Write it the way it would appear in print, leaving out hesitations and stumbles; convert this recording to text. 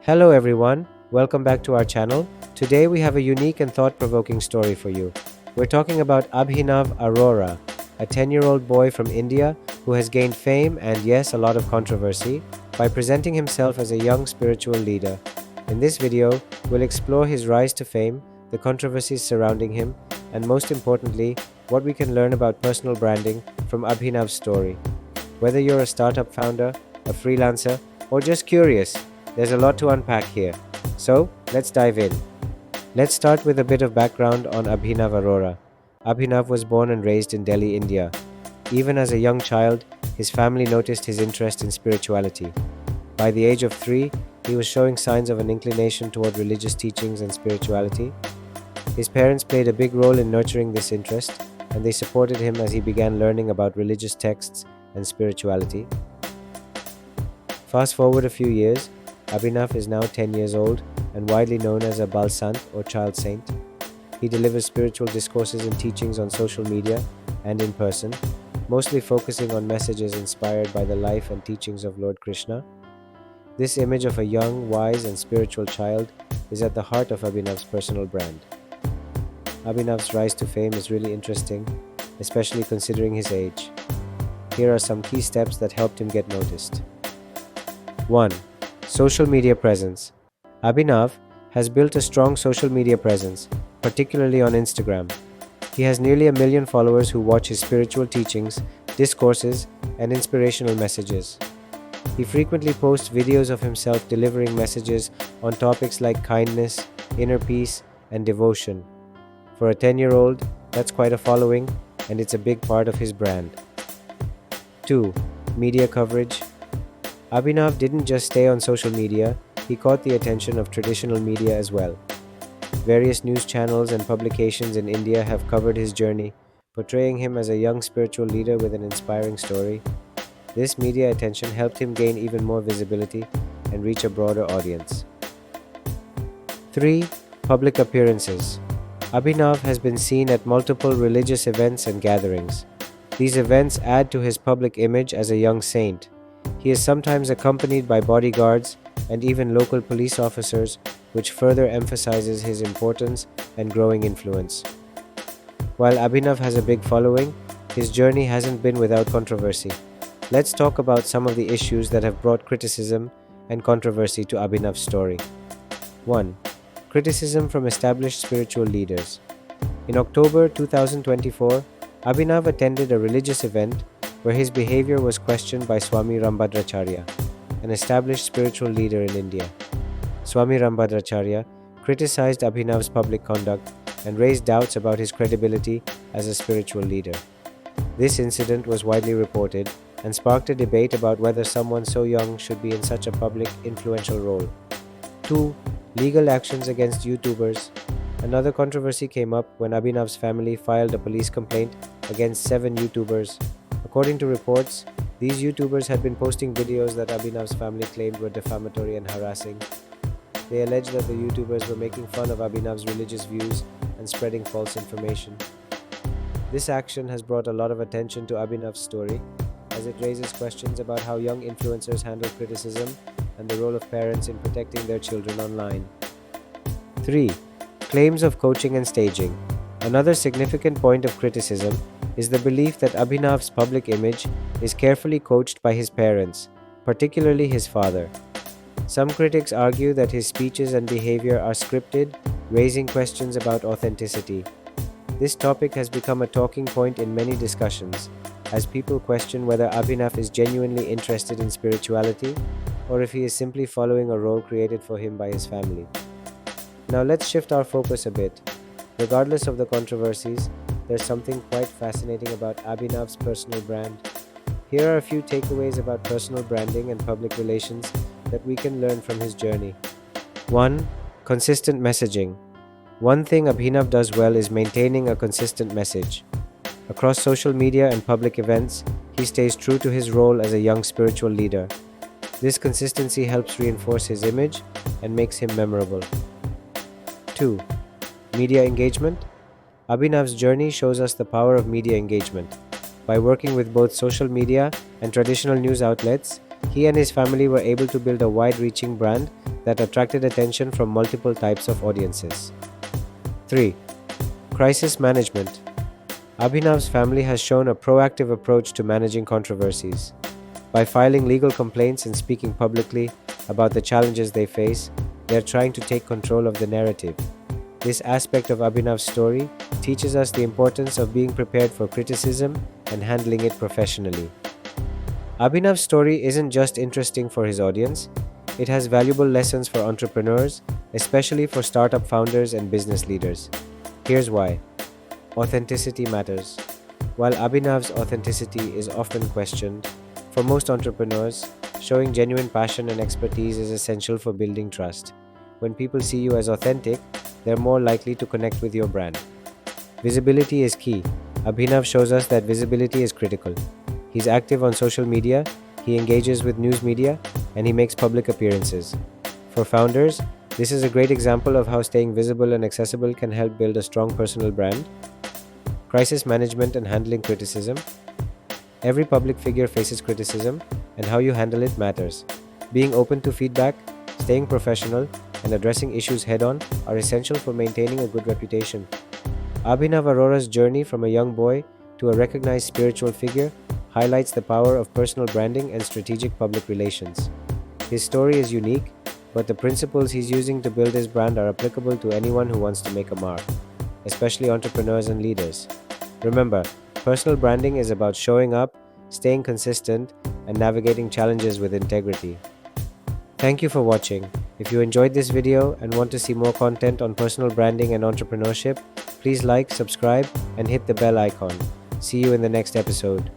Hello everyone, welcome back to our channel. Today we have a unique and thought-provoking story for you. We're talking about Abhinav Arora, a 10-year-old boy from India who has gained fame and yes, a lot of controversy by presenting himself as a young spiritual leader. In this video, we'll explore his rise to fame, the controversies surrounding him, and most importantly, what we can learn about personal branding from Abhinav's story. Whether you're a startup founder, a freelancer, or just curious, there's a lot to unpack here. So, let's dive in. Let's start with a bit of background on Abhinav Arora. Abhinav was born and raised in Delhi, India. Even as a young child, his family noticed his interest in spirituality. By the age of 3, he was showing signs of an inclination toward religious teachings and spirituality. His parents played a big role in nurturing this interest, and they supported him as he began learning about religious texts and spirituality. Fast forward a few years, Abhinav is now 10 years old and widely known as a Balsant or child saint. He delivers spiritual discourses and teachings on social media and in person, mostly focusing on messages inspired by the life and teachings of Lord Krishna. This image of a young, wise and spiritual child is at the heart of Abhinav's personal brand. Abhinav's rise to fame is really interesting, especially considering his age. Here are some key steps that helped him get noticed. 1. Social media presence. Abhinav has built a strong social media presence, particularly on Instagram. He has nearly 1 million followers who watch his spiritual teachings, discourses, and inspirational messages. He frequently posts videos of himself delivering messages on topics like kindness, inner peace, and devotion. For a 10-year-old, that's quite a following, and it's a big part of his brand. 2. Media coverage. Abhinav didn't just stay on social media, he caught the attention of traditional media as well. Various news channels and publications in India have covered his journey, portraying him as a young spiritual leader with an inspiring story. This media attention helped him gain even more visibility and reach a broader audience. 3. Public appearances. Abhinav has been seen at multiple religious events and gatherings. These events add to his public image as a young saint. He is sometimes accompanied by bodyguards and even local police officers, which further emphasizes his importance and growing influence. While Abhinav has a big following, his journey hasn't been without controversy. Let's talk about some of the issues that have brought criticism and controversy to Abhinav's story. 1. Criticism from established spiritual leaders. In October 2024, Abhinav attended a religious event where his behavior was questioned by Swami Rambhadracharya, an established spiritual leader in India. Swami Rambhadracharya criticized Abhinav's public conduct and raised doubts about his credibility as a spiritual leader. This incident was widely reported and sparked a debate about whether someone so young should be in such a public, influential role. 2. Legal actions against YouTubers. Another controversy came up when Abhinav's family filed a police complaint against 7 YouTubers. According to reports, these YouTubers had been posting videos that Abhinav's family claimed were defamatory and harassing. They alleged that the YouTubers were making fun of Abhinav's religious views and spreading false information. This action has brought a lot of attention to Abhinav's story, as it raises questions about how young influencers handle criticism and the role of parents in protecting their children online. 3. Claims of coaching and staging. Another significant point of criticism is the belief that Abhinav's public image is carefully coached by his parents, particularly his father. Some critics argue that his speeches and behavior are scripted, raising questions about authenticity. This topic has become a talking point in many discussions, as people question whether Abhinav is genuinely interested in spirituality or if he is simply following a role created for him by his family. Now let's shift our focus a bit. Regardless of the controversies, there's something quite fascinating about Abhinav's personal brand. Here are a few takeaways about personal branding and public relations that we can learn from his journey. 1. Consistent messaging. One thing Abhinav does well is maintaining a consistent message. Across social media and public events, he stays true to his role as a young spiritual leader. This consistency helps reinforce his image and makes him memorable. 2. Media engagement. Abhinav's journey shows us the power of media engagement. By working with both social media and traditional news outlets, he and his family were able to build a wide-reaching brand that attracted attention from multiple types of audiences. 3. Crisis management. Abhinav's family has shown a proactive approach to managing controversies. By filing legal complaints and speaking publicly about the challenges they face, they are trying to take control of the narrative. This aspect of Abhinav's story teaches us the importance of being prepared for criticism and handling it professionally. Abhinav's story isn't just interesting for his audience, it has valuable lessons for entrepreneurs, especially for startup founders and business leaders. Here's why. Authenticity matters. While Abhinav's authenticity is often questioned, for most entrepreneurs, showing genuine passion and expertise is essential for building trust. When people see you as authentic, they're more likely to connect with your brand. Visibility is key. Abhinav shows us that visibility is critical. He's active on social media, he engages with news media, and he makes public appearances. For founders, this is a great example of how staying visible and accessible can help build a strong personal brand. Crisis management and handling criticism. Every public figure faces criticism, and how you handle it matters. Being open to feedback, staying professional, and addressing issues head-on are essential for maintaining a good reputation. Abhinav Arora's journey from a young boy to a recognized spiritual figure highlights the power of personal branding and strategic public relations. His story is unique, but the principles he's using to build his brand are applicable to anyone who wants to make a mark, especially entrepreneurs and leaders. Remember, personal branding is about showing up, staying consistent, and navigating challenges with integrity. Thank you for watching. If you enjoyed this video and want to see more content on personal branding and entrepreneurship, please like, subscribe, and hit the bell icon. See you in the next episode.